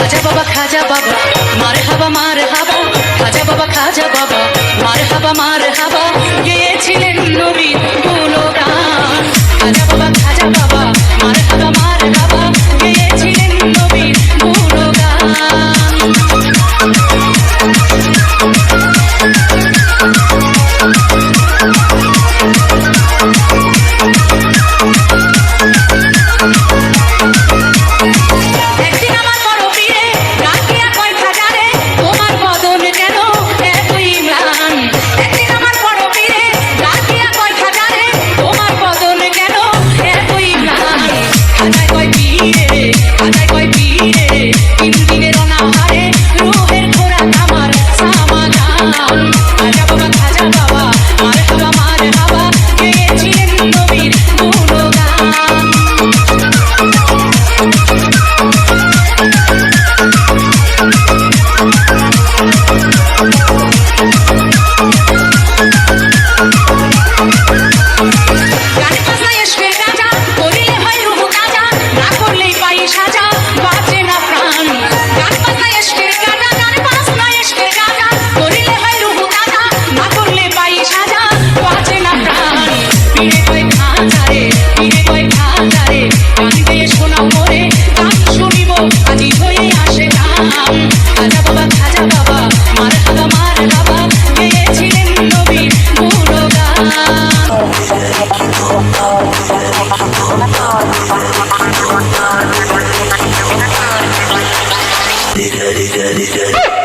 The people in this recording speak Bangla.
খাজা বাবা মার হাবা খাজা বাবা মার হাবা গেয়েছিলেন নবীর গুণগান। খাজা বাবা মার হাবা গেয়েছিলেন নবীর গুণগান। Diga, diga, diga.